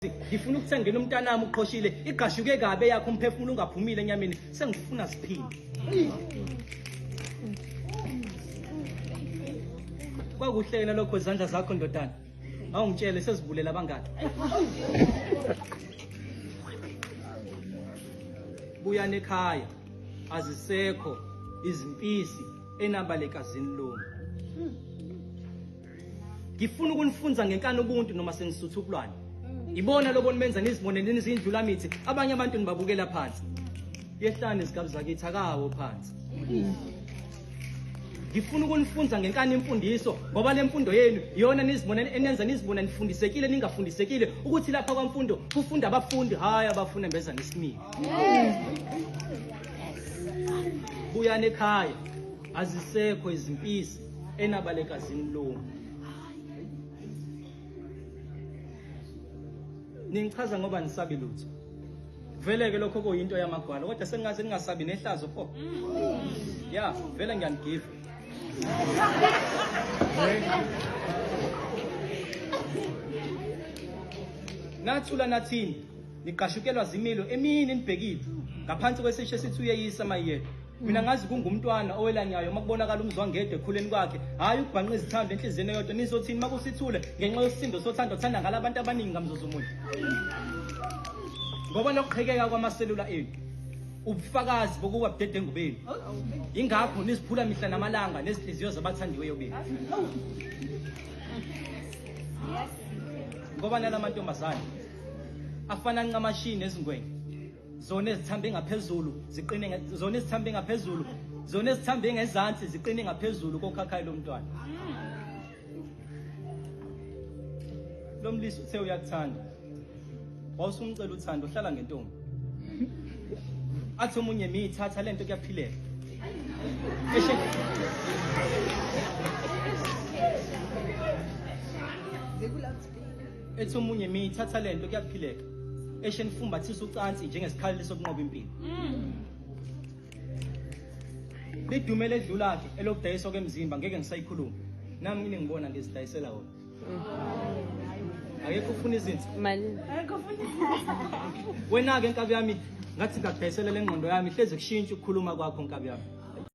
ngifuna ukuthengela umntanami uqhoshile igashuke kabe yakho umphefumulo ungaphumile enyameni sengifuna siphinde kwakuhlekela lokho izandla zakho ndodana awungitshele sezivulela abangaki buyana ekhaya azisekho izimpisi enabalekazini lomu ngifuna ukunifunza ngenkani ubuntu noma sengisutha ukulwana ibona lokho nimenza nizibone nizindlula mithi abanye abantu nibabukela phansi yehlane izigabu zakithi akawo phansi ngifuna ukunifunza ngenkani imfundiso ngoba le mfundo yenu iyona nizibona enenza nizibona nifundisekile ningafundisekile ukuthi lapha kwamfundo kufunda abafundi hayi abafuna beza nesimilo buyana ekhaya azisekho izimpisi enabalekazini lomu ningichaza ngoba nisabi lutho vele ke lokho kuyinto yamagwala kodwa sengaze ningasabi nehlazo pho ya vele ngiyanigive nathula nathini niqashukelwa zimilo emini nibhekile ngaphansi kwesisho esithi uyeyisa mayiyela mina ngazi kungumntwana owelanyayo makubonakala umzwangede ekhuleni kwakhe hayi ubhanqa izithando enhliziyweni yodwa nizothini makusithule ngenxa yosisindo sothando thanda ngalabantu abaningi ngamzuzumuntu ngoba nokuqhekeka kwamaselula enu ubufakazi bokuba budedengu benu ingakho niziphula mihla namalanga nezinhliziyo zabathandiweyo benu ngoba nalamantombazane afana nqamashini ezingwenya zona ezithambe ngaphezulu ziqine zona ezithambe ngaphezulu zona ezithambe ngezansi ziqine ngaphezulu kokhakhayi lomntwana lomlisi uthe uyakuthanda wawusumcela uthando uhlala ngentombi athi omunye mithatha lento kuyaphileka ethi omunye mithatha lento kuyaphileka eshen fumbathisa ucansi njengesikhali sokunqoba impilo lidumele edlulakhe elokudayiswa kwemzimba ngeke ngisayikhuluma nami ngine ngibona ngizidayisela wona akekho ufuna izinto Malini. wena ke nkabi yami ngathi ngakudayisela lengqondo yami hleze kushintsha ukukhuluma kwakho nkabi yami